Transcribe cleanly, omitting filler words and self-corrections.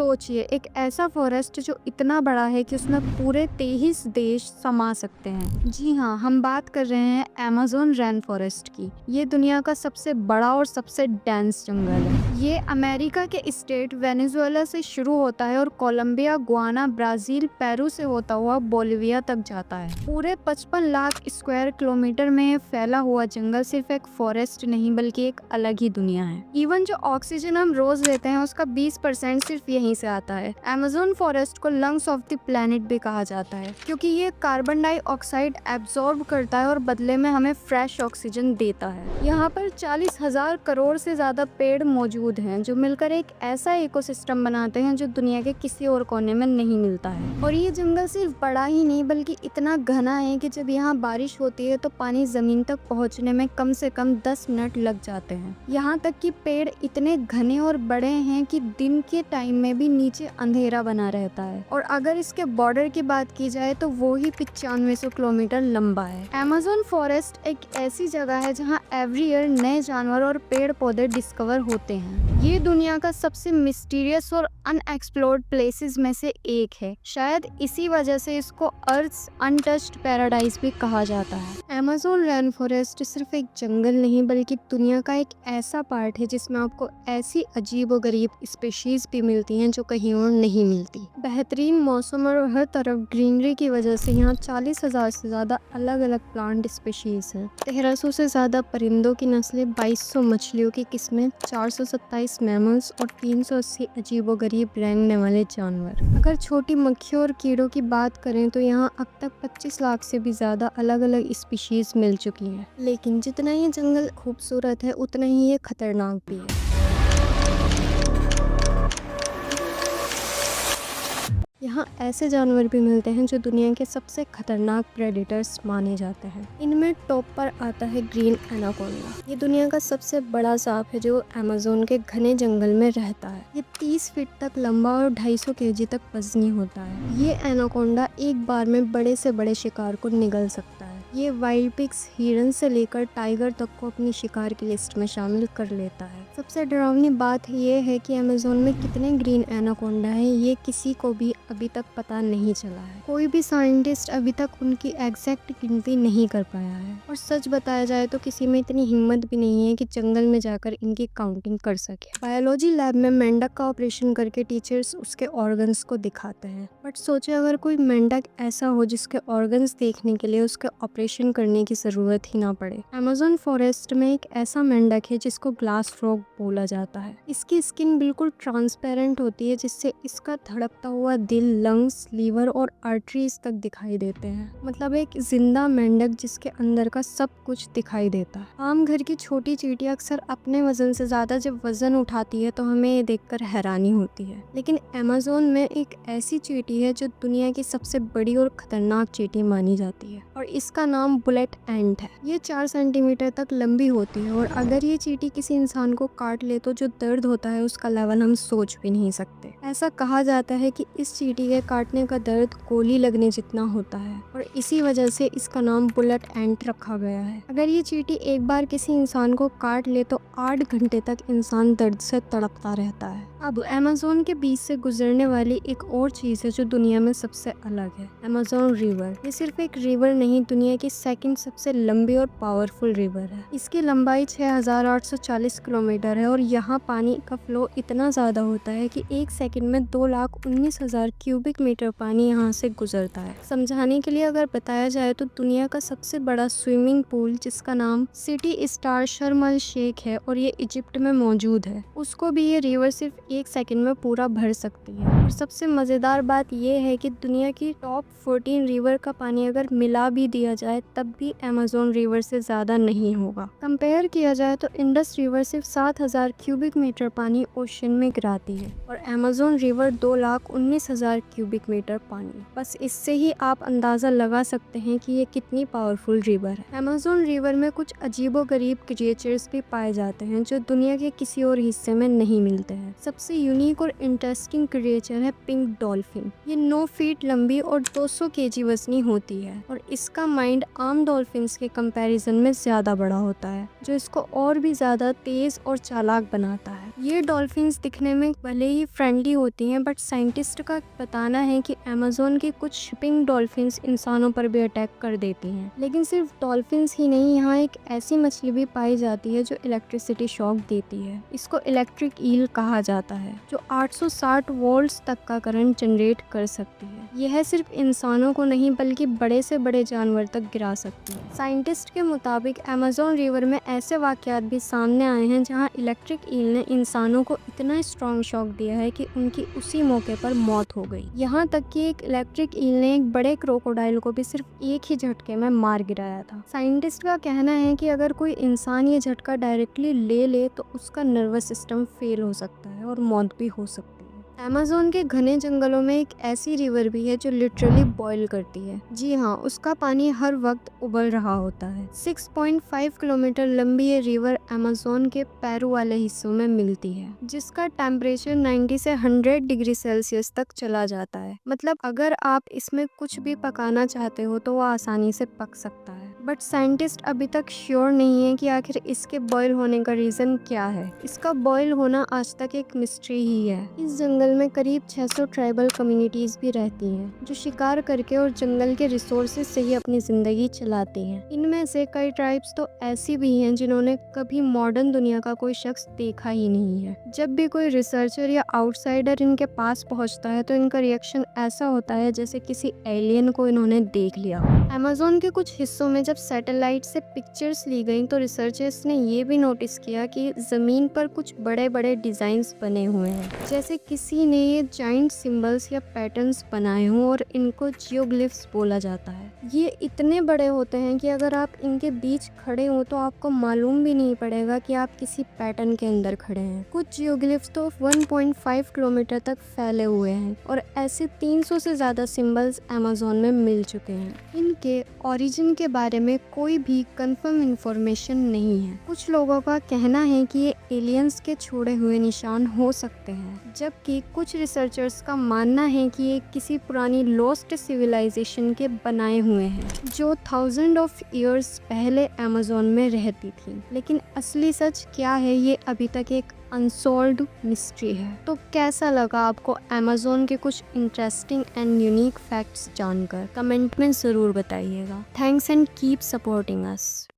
सोचिए, एक ऐसा फॉरेस्ट जो इतना बड़ा है कि उसमें पूरे 23 देश समा सकते हैं। जी हाँ, हम बात कर रहे हैं अमेज़न रेन फॉरेस्ट की। ये दुनिया का सबसे बड़ा और सबसे डेंस जंगल है। ये अमेरिका के स्टेट वेनेजुएला से शुरू होता है और कोलंबिया, गुआना, ब्राजील, पेरू से होता हुआ बोलिविया तक जाता है। पूरे 55 लाख स्क्वायर किलोमीटर में फैला हुआ जंगल सिर्फ एक फॉरेस्ट नहीं बल्कि एक अलग ही दुनिया है। इवन जो ऑक्सीजन हम रोज लेते हैं उसका 20% सिर्फ यहीं से आता है। अमेज़न फॉरेस्ट को लंग्स ऑफ द प्लेनेट भी कहा जाता है क्योंकि ये कार्बन डाइऑक्साइड एब्जॉर्ब करता है और बदले में हमें फ्रेश ऑक्सीजन देता है। यहाँ पर 40,000 करोड़ से ज्यादा पेड़ मौजूद हैं जो मिलकर एक ऐसा इकोसिस्टम बनाते हैं जो दुनिया के किसी और कोने में नहीं मिलता है। और ये जंगल सिर्फ बड़ा ही नहीं बल्कि इतना घना है कि जब यहाँ बारिश होती है तो पानी जमीन तक पहुँचने में कम से कम 10 मिनट लग जाते हैं। यहाँ तक कि पेड़ इतने घने और बड़े हैं कि दिन के टाइम में भी नीचे अंधेरा बना रहता है। और अगर इसके बॉर्डर की बात की जाए तो वो ही 9500 किलोमीटर लंबा है। अमेज़न फॉरेस्ट एक ऐसी जगह है जहाँ एवरी ईयर नए जानवर और पेड़ पौधे डिस्कवर होते हैं। ये दुनिया का सबसे मिस्टीरियस और अनएक्सप्लोर्ड प्लेसेस में से एक है। शायद इसी वजह से इसको अर्थ्स अनटच्ड पैराडाइज भी कहा जाता है। अमेज़न रेन फॉरेस्ट सिर्फ एक जंगल नहीं बल्कि दुनिया का एक ऐसा पार्ट है जिसमें आपको ऐसी अजीबोगरीब स्पीशीज भी मिलती हैं जो कहीं और नहीं मिलती। बेहतरीन मौसम और हर तरफ ग्रीनरी की वजह से यहाँ 40,000 से ज्यादा अलग अलग प्लांट स्पीशीज हैं। 1300 से ज्यादा परिंदों की नस्लें, 2200 मछलियों की किस्में, 427 मैमल्स और 380 अजीबोगरीब रेंगने वाले जानवर। अगर छोटी मक्खियों और कीड़ों की बात करें तो यहाँ अब तक 25 लाख से भी ज्यादा अलग अलग स्पीशीज मिल चुकी हैं। लेकिन जितना ये जंगल खूबसूरत है उतना ही ये खतरनाक भी है। यहाँ ऐसे जानवर भी मिलते हैं जो दुनिया के सबसे खतरनाक प्रेडेटर्स माने जाते हैं। इनमें टॉप पर आता है ग्रीन एनाकोंडा। ये दुनिया का सबसे बड़ा सांप है जो अमेज़न के घने जंगल में रहता है। ये 30 फीट तक लंबा और 250 केजी तक वजनी होता है। ये एनाकोंडा एक बार में बड़े से बड़े शिकार को निगल सकता है। ये वाइल्ड पिग्स, हिरन से लेकर टाइगर तक को अपनी शिकार की लिस्ट में शामिल कर लेता है। सबसे डरावनी बात ये है कि अमेज़न में कितने ग्रीन एनाकोंडा है ये किसी को भी अभी तक पता नहीं चला है। कोई भी साइंटिस्ट अभी तक उनकी एग्जैक्ट गिनती नहीं कर पाया है। और सच बताया जाए तो किसी में इतनी हिम्मत भी नहीं है कि जंगल में जाकर इनकी काउंटिंग कर सके। बायोलॉजी लैब में मेंढक का ऑपरेशन करके टीचर्स उसके ऑर्गन्स को दिखाते हैं। बट सोचे अगर कोई मेंढक ऐसा हो जिसके ऑर्गन्स देखने के लिए उसके ऑपरेशन करने की जरूरत ही ना पड़े। अमेज़न फॉरेस्ट में एक ऐसा मेंढक है जिसको ग्लास फ्रॉग बोला जाता है। इसकी स्किन बिल्कुल ट्रांसपेरेंट होती है जिससे इसका धड़कता हुआ दिल, लंग्स, लीवर और आर्टरीज तक दिखाई देते हैं। मतलब एक जिंदा मेंढक जिसके अंदर का सब कुछ दिखाई देता है। आम घर की छोटी चींटियां अक्सर अपने वजन से ज्यादा जब वजन उठाती है तो हमें ये देखकर हैरानी होती है। लेकिन अमेज़न में एक ऐसी चींटी है जो दुनिया की सबसे बड़ी और खतरनाक चींटी मानी जाती है और इसका नाम बुलेट एंट है। ये 4 सेंटीमीटर तक लंबी होती है और अगर ये चींटी किसी इंसान को काट ले तो जो दर्द होता है उसका लेवल हम सोच भी नहीं सकते। ऐसा कहा जाता है कि इस चींटी के काटने का दर्द गोली लगने जितना होता है और इसी वजह से इसका नाम बुलेट एंट रखा गया है। अगर ये चींटी एक बार किसी इंसान को काट ले तो 8 घंटे तक इंसान दर्द से तड़पता रहता है। अब अमेज़न के बीच से गुजरने वाली एक और चीज है जो दुनिया में सबसे अलग है, अमेज़न रिवर। ये सिर्फ एक रिवर नहीं, दुनिया की सेकंड सबसे लंबी और पावरफुल रिवर है। इसकी लंबाई 6840 किलोमीटर है और यहाँ पानी का फ्लो इतना ज्यादा होता है कि एक सेकंड में 2,19,000 क्यूबिक मीटर पानी यहाँ से गुजरता है। समझाने के लिए अगर बताया जाए तो दुनिया का सबसे बड़ा स्विमिंग पूल जिसका नाम सिटी स्टार शर्म अल शेख है और ये इजिप्ट में मौजूद है, उसको भी ये रिवर सिर्फ एक सेकंड में पूरा भर सकती है। और सबसे मजेदार बात यह है कि दुनिया की टॉप 14 रिवर का पानी अगर मिला भी दिया जाए तब भी अमेज़न रिवर से ज्यादा नहीं होगा। कंपेयर किया जाए तो इंडस रिवर सिर्फ 7,000 क्यूबिक मीटर पानी ओशन में गिराती है और अमेज़न रिवर 2,19,000 क्यूबिक मीटर पानी। बस इससे ही आप अंदाजा लगा सकते हैं कि ये कितनी पावरफुल रिवर है। अमेज़न रिवर में कुछ अजीबोगरीब क्रिएचर्स भी पाए जाते हैं जो दुनिया के किसी और हिस्से में नहीं मिलते हैं। सबसे यूनिक और इंटरेस्टिंग क्रिएचर है पिंक डॉल्फिन। ये 9 फीट लंबी और 200 केजी वजनी होती है और इसका माइंड आम डॉल्फिन्स के कंपैरिजन में ज्यादा बड़ा होता है जो इसको और भी ज्यादा तेज और चालाक बनाता है। ये डॉल्फिन्स दिखने में भले ही फ्रेंडली होती हैं, बट साइंटिस्ट का बताना है कि अमेज़न की कुछ शिपिंग डॉल्फिन्स इंसानों पर भी अटैक कर देती हैं। लेकिन सिर्फ डॉल्फिन्स ही नहीं, यहाँ एक ऐसी मछली भी पाई जाती है जो इलेक्ट्रिसिटी शॉक देती है। इसको इलेक्ट्रिक ईल कहा जाता है, जो 860 वोल्ट्स तक का करंट जनरेट कर सकती है। यह सिर्फ इंसानों को नहीं बल्कि बड़े से बड़े जानवर तक गिरा सकती है। साइंटिस्ट के मुताबिक अमेज़न रिवर में ऐसे वाकयात भी सामने आए हैं जहाँ इलेक्ट्रिक ईल ने इंसानों को इतना स्ट्रॉन्ग शॉक दिया है कि उनकी उसी मौके पर मौत हो गई। यहाँ तक कि एक इलेक्ट्रिक ईल ने एक बड़े क्रोकोडाइल को भी सिर्फ एक ही झटके में मार गिराया था। साइंटिस्ट का कहना है कि अगर कोई इंसान ये झटका डायरेक्टली ले ले तो उसका नर्वस सिस्टम फेल हो सकता है और मौत भी हो सकती है। अमेज़न के घने जंगलों में एक ऐसी रिवर भी है जो लिटरली बॉयल करती है। जी हाँ, उसका पानी हर वक्त उबल रहा होता है। 6.5 किलोमीटर लंबी ये रिवर अमेज़न के पेरू वाले हिस्सों में मिलती है, जिसका टेम्परेचर 90 से 100 डिग्री सेल्सियस तक चला जाता है। मतलब अगर आप इसमें कुछ भी पकाना चाहते हो तो वो आसानी से पक सकता है। बट साइंटिस्ट अभी तक श्योर नहीं है कि आखिर इसके बॉयल होने का रीज़न क्या है। इसका बॉयल होना आज तक एक मिस्ट्री ही है। इस जंगल में करीब 600 ट्राइबल कम्युनिटीज भी रहती हैं, जो शिकार करके और जंगल के रिसोर्सेज से ही अपनी जिंदगी चलाती हैं। इनमें से कई ट्राइब्स तो ऐसी भी हैं जिन्होंने कभी मॉडर्न दुनिया का कोई शख्स देखा ही नहीं है। जब भी कोई रिसर्चर या आउटसाइडर इनके पास पहुंचता है तो इनका रिएक्शन ऐसा होता है जैसे किसी एलियन को इन्होंने देख लिया। अमेज़न के कुछ हिस्सों में जब सैटेलाइट से पिक्चर्स ली गई तो रिसर्चर्स ने ये भी नोटिस किया कि ज़मीन पर कुछ बड़े बड़े डिज़ाइंस बने हुए हैं, जैसे किसी ने ये जाइंट सिंबल्स या पैटर्न्स बनाए हों और इनको जियोग्लिफ्स बोला जाता है। ये इतने बड़े होते हैं कि अगर आप इनके बीच खड़े हो तो आपको मालूम भी नहीं पड़ेगा कि आप किसी पैटर्न के अंदर खड़े हैं। कुछ जियोग्लिफ्स तो 1.5 किलोमीटर तक फैले हुए हैं और ऐसे 300 से ज़्यादा सिंबल्स अमेज़न में मिल चुके हैं। इनके ओरिजिन के बारे में कोई भी कंफर्म इंफॉर्मेशन नहीं है। कुछ लोगों का कहना है कि ये एलियंस के छोड़े हुए निशान हो सकते हैं, जबकि कुछ रिसर्चर्स का मानना है कि ये किसी पुरानी लॉस्ट सिविलाइजेशन के बनाए हुए हैं, जो 1000 ऑफ ईयर्स पहले अमेज़न में रहती थी। लेकिन असली सच क्या है ये अभी तक एक अनसॉल्व्ड मिस्ट्री है। तो कैसा लगा आपको अमेज़न के कुछ इंटरेस्टिंग एंड यूनिक फैक्ट्स जानकर? कमेंट में ज़रूर बताइएगा। Thanks and keep supporting us.